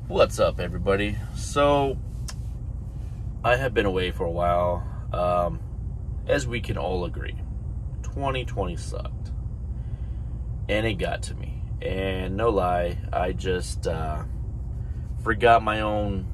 What's up, everybody? So, I have been away for a while. As we can all agree, 2020 sucked. And it got to me. And no lie, I just forgot my own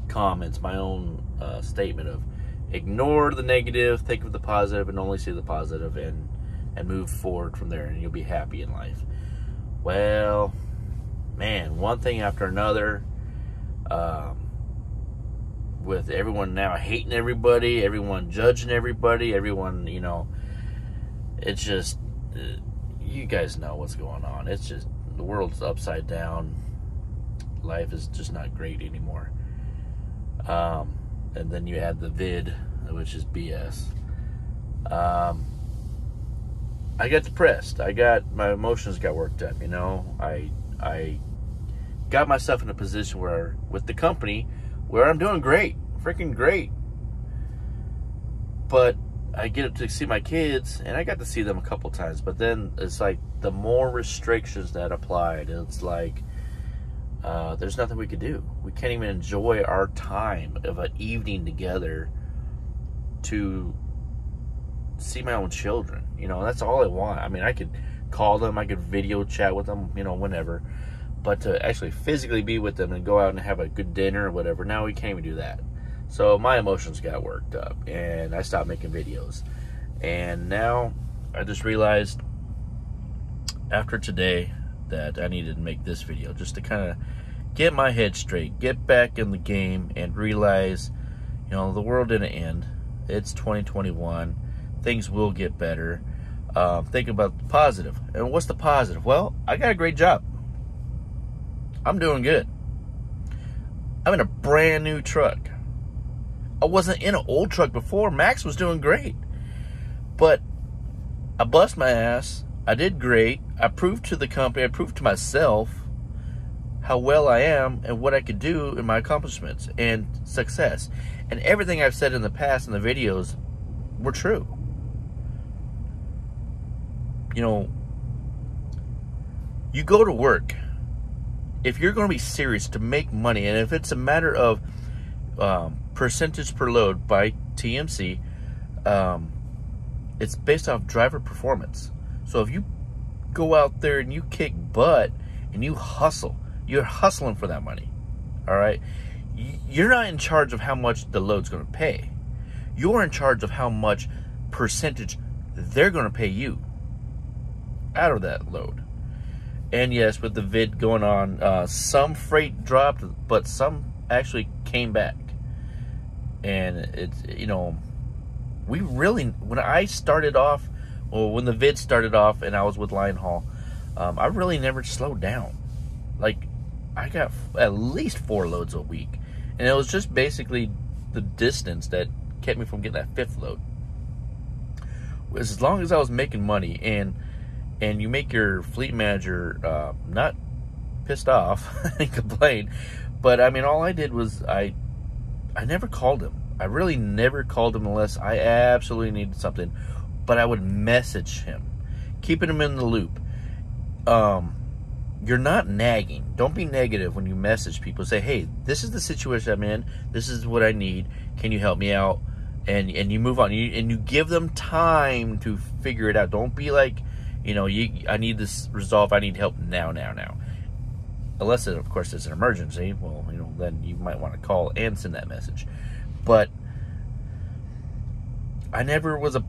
comments, my own statement of ignore the negative, think of the positive, and only see the positive, and move forward from there, and you'll be happy in life. Well, man, one thing after another, with everyone now hating everybody, everyone judging everybody, everyone, it's just, you guys know what's going on. It's just, the world's upside down. Life is just not great anymore. And then you add the vid, which is BS. I got depressed. My emotions got worked up, I got myself in a position where, with the company, where I'm doing great, freaking great. But I get to see my kids, and I got to see them a couple times, but then it's like the more restrictions that applied, it's like there's nothing we could do. We can't even enjoy our time of an evening together to see my own children. That's all I want. I mean, I could call them, I could video chat with them, whenever. But to actually physically be with them and go out and have a good dinner or whatever, now we can't even do that. So my emotions got worked up, and I stopped making videos. And now I just realized after today that I needed to make this video just to kind of get my head straight, get back in the game, and realize, the world didn't end. It's 2021. Things will get better. Think about the positive. And what's the positive? Well, I got a great job. I'm doing good. I'm in a brand new truck. I wasn't in an old truck before. Max was doing great. But I bust my ass. I did great. I proved to the company, I proved to myself how well I am and what I could do in my accomplishments and success. And everything I've said in the past in the videos were true. You go to work. If you're going to be serious to make money, and if it's a matter of percentage per load by TMC, it's based off driver performance. So if you go out there and you kick butt and you hustle, you're hustling for that money, all right? You're not in charge of how much the load's going to pay. You're in charge of how much percentage they're going to pay you out of that load. And yes, with the vid going on, some freight dropped, but some actually came back. And it's, we really, when I started off, or when the vid started off and I was with Lion Haul, I really never slowed down. Like, I got at least 4 loads a week. And it was just basically the distance that kept me from getting that 5th load. As long as I was making money, and you make your fleet manager not pissed off and complain, but I mean, all I did was I never called him. I really never called him unless I absolutely needed something, but I would message him, keeping him in the loop. You're not nagging. Don't be negative when you message people. Say, hey, this is the situation I'm in. This is what I need. Can you help me out? And you move on. And you give them time to figure it out. Don't be like, I need this resolved. I need help now. Unless, of course, it's an emergency. Well, then you might want to call and send that message. But I never was a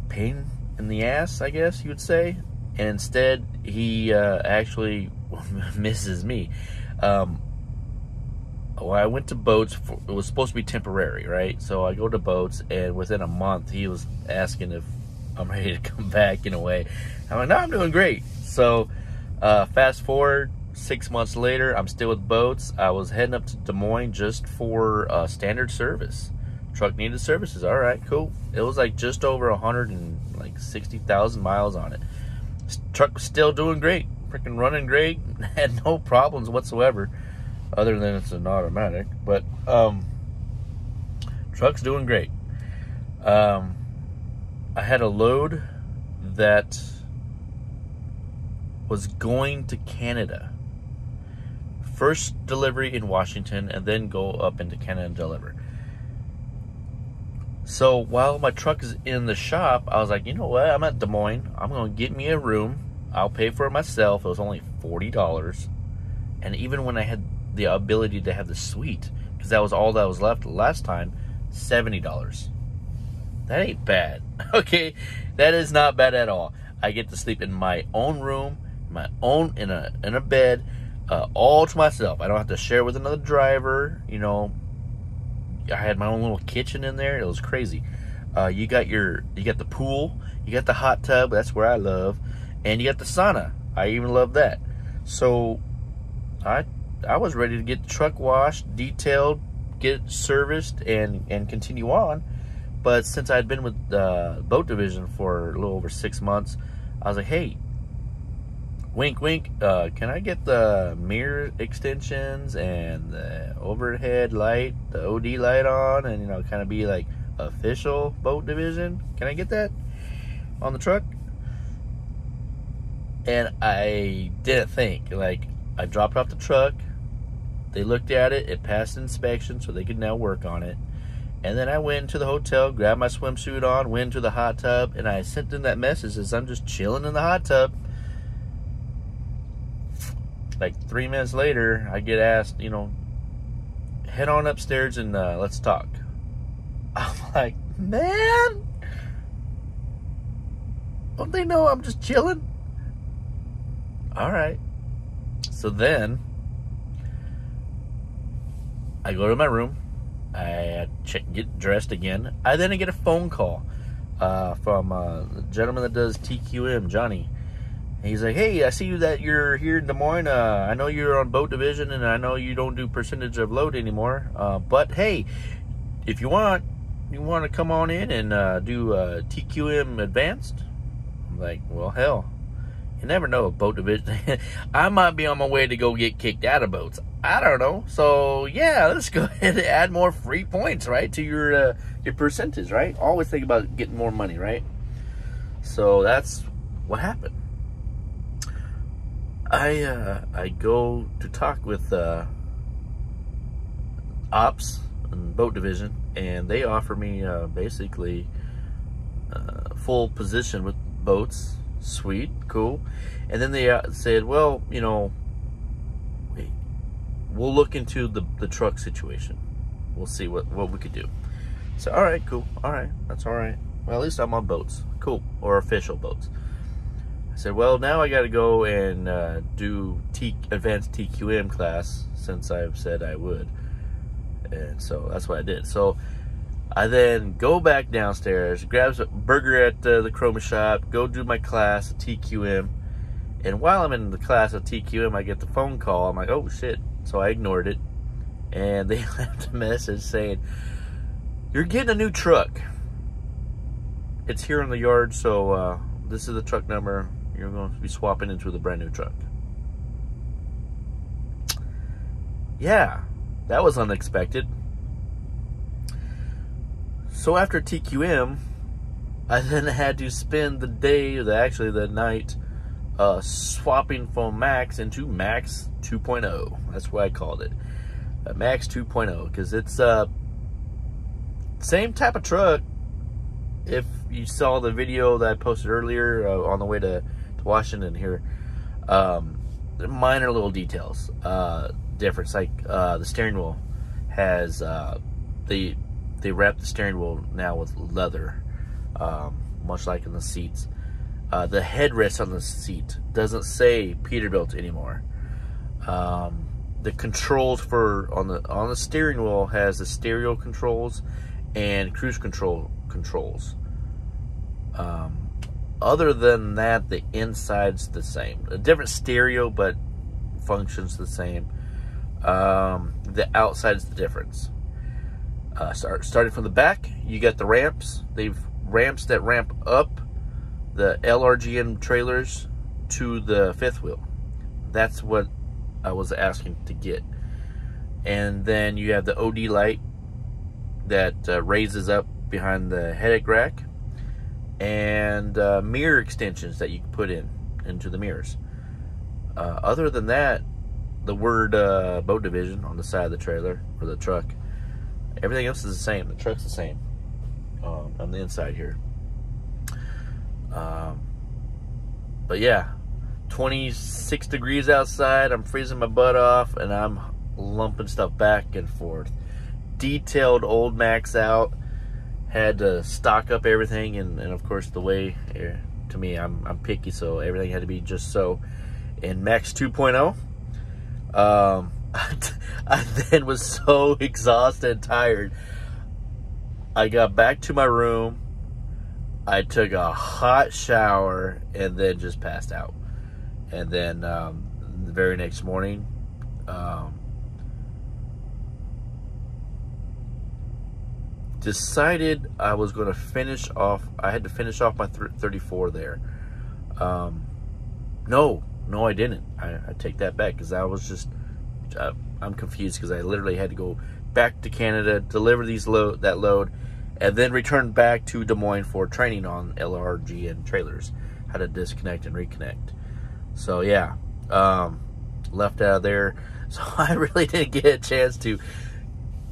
pain in the ass, I guess you would say. And instead, he actually misses me. I went to Boats. It was supposed to be temporary, right? So I go to Boats, and within a month, he was asking if I'm ready to come back in a way. I'm like, no, I'm doing great. So fast forward 6 months later, I'm still with Boats. I was heading up to Des Moines just for standard service. Truck needed services. All right, cool. It was like just over 160,000 miles on it. Truck was still doing great. Freaking running great. Had no problems whatsoever, other than it's an automatic. But truck's doing great. I had a load that was going to Canada. First delivery in Washington, and then go up into Canada and deliver. So while my truck is in the shop, I was like, you know what? I'm at Des Moines. I'm going to get me a room. I'll pay for it myself. It was only $40. And even when I had the ability to have the suite, because that was all that was left last time, $70. That ain't bad. Okay, that is not bad at all. I get to sleep in my own room, my own in a bed, all to myself. I don't have to share with another driver. You know, I had my own little kitchen in there. It was crazy. You got the pool, you got the hot tub. That's where I love, and you got the sauna. I even love that. So I was ready to get the truck washed, detailed, get it serviced, and continue on. But since I'd been with the boat division for a little over 6 months, I was like, hey, wink, wink, can I get the mirror extensions and the overhead light, the OD light on, and, you know, kind of be like official boat division? Can I get that on the truck? And I didn't think. Like, I dropped off the truck. They looked at it. It passed inspection, so they could now work on it. And then I went to the hotel, grabbed my swimsuit on, went to the hot tub, and I sent in that message as I'm just chilling in the hot tub. Like 3 minutes later, I get asked, you know, head on upstairs and let's talk. I'm like, man, don't they know I'm just chilling? All right. So then I go to my room. I get dressed again. I then get a phone call from the gentleman that does TQM, Johnny. And he's like, hey, I see you that you're here in Des Moines. I know you're on boat division, and I know you don't do percentage of load anymore. But hey, if you want to come on in and do TQM advanced? I'm like, well, hell, you never know, boat division. I might be on my way to go get kicked out of boats. I don't know. So yeah, let's go ahead and add more free points, right, to your percentage, right? Always think about getting more money, right? So that's what happened. I go to talk with ops and boat division, and they offer me basically full position with boats. Sweet, cool. And then they said, well, you know, we'll look into the truck situation. We'll see what we could do. So, all right, cool. All right, that's all right. Well, at least I'm on boats. Cool. Or official boats. I said, well, now I got to go and do advanced TQM class, since I've said I would. And so that's what I did. So I then go back downstairs, grab a burger at the Chroma shop, go do my class at TQM. And while I'm in the class at TQM, I get the phone call. I'm like, oh, shit. So I ignored it. And they left a message saying, you're getting a new truck. It's here in the yard, so this is the truck number. You're going to be swapping into the brand new truck. Yeah, that was unexpected. So after TQM, I then had to spend the day, actually the night, swapping from Max into Max 2.0. That's what I called it. Max 2.0, because it's same type of truck. If you saw the video that I posted earlier on the way to Washington here, minor little details difference, like the steering wheel has they wrap the steering wheel now with leather, much like in the seats. The headrest on the seat doesn't say Peterbilt anymore. The controls on the steering wheel has the stereo controls and cruise control controls. Other than that, the inside's the same. A different stereo, but functions the same. The outside's the difference. Starting from the back, you got the ramps. They've ramps that ramp up the LRGM trailers to the fifth wheel. That's what I was asking to get. And then you have the OD light that raises up behind the headache rack, and mirror extensions that you can put into the mirrors. Other than that, the word boat division on the side of the trailer or the truck, everything else is the same. The truck's the same on the inside here. But yeah, 26 degrees outside. I'm freezing my butt off, and I'm lumping stuff back and forth. Detailed old Max out. Had to stock up everything, and of course the way, to me, I'm picky, so everything had to be just so. In Max 2.0, I then was so exhausted and tired. I got back to my room, I took a hot shower, and then just passed out. And then the very next morning, decided I was going to finish off. I had to finish off my 34 there. No, I didn't. I take that back, because I was just I'm confused, because I literally had to go back to Canada, deliver that load, and then return back to Des Moines for training on LRG and trailers, how to disconnect and reconnect. So yeah, left out of there. So I really didn't get a chance to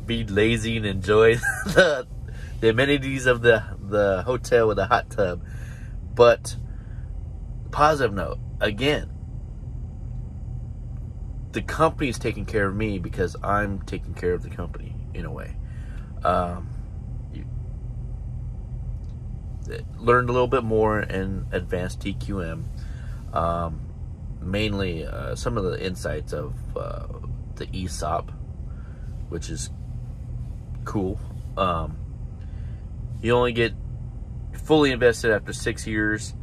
be lazy and enjoy the amenities of the hotel with a hot tub. But positive note, again, the company's taking care of me because I'm taking care of the company in a way. Learned a little bit more in advanced TQM, mainly some of the insights of the ESOP, which is cool. You only get fully invested after 6 years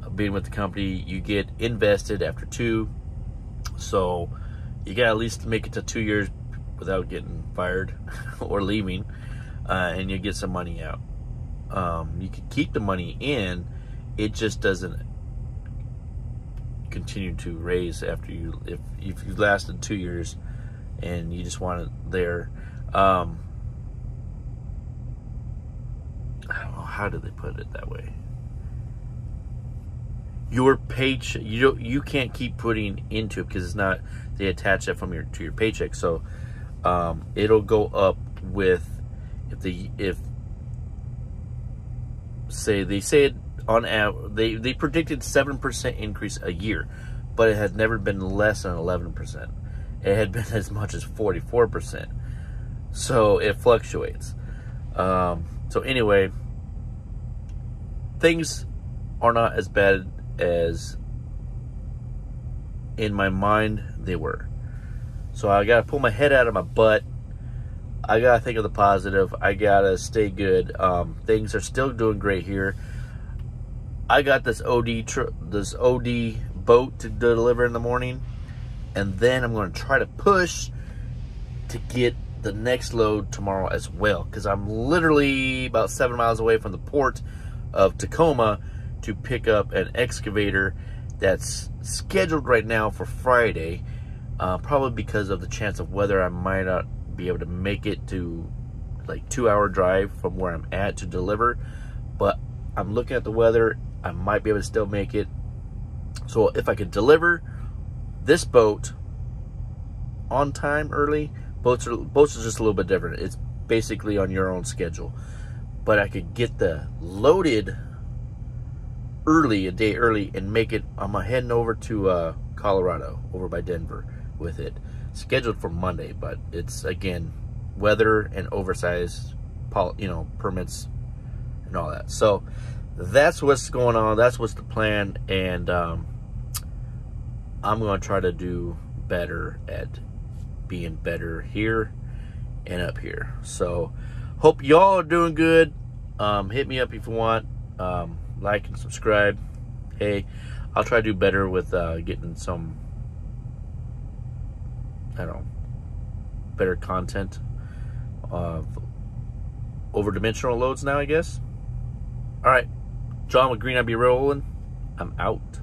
of being with the company. You get invested after 2, so you got at least make it to 2 years without getting fired or leaving, and you get some money out. You can keep the money in, it just doesn't continue to raise after you, if you lasted 2 years and you just want it there. I don't know, how do they put it that way? Your paycheck, you can't keep putting into it, because it's not, they attach that from to your paycheck. So it'll go up with, they say it on average, they predicted 7% increase a year, but it had never been less than 11%. It had been as much as 44%. So it fluctuates. So anyway, things are not as bad as in my mind they were. So I gotta pull my head out of my butt. I gotta think of the positive. I gotta stay good. Things are still doing great here. I got this OD boat to deliver in the morning, and then I'm going to try to push to get the next load tomorrow as well, because I'm literally about 7 miles away from the port of Tacoma to pick up an excavator that's scheduled right now for Friday. Probably because of the chance of weather, I might not be able to make it to like 2-hour drive from where I'm at to deliver, but I'm looking at the weather, I might be able to still make it. So if I could deliver this boat on time early, boats are just a little bit different. It's basically on your own schedule, but I could get the loaded early, a day early, and make it. I'm heading over to Colorado, over by Denver with it, scheduled for Monday, but it's again weather and oversized, permits and all that. So that's what's going on. That's what's the plan, and I'm going to try to do better at being better here and up here. So hope y'all are doing good. Hit me up if you want. Like and subscribe. Hey, I'll try to do better with getting some, I don't know, better content of over-dimensional loads now, I guess. All right, John with Green Abbey Rolling. I'm out.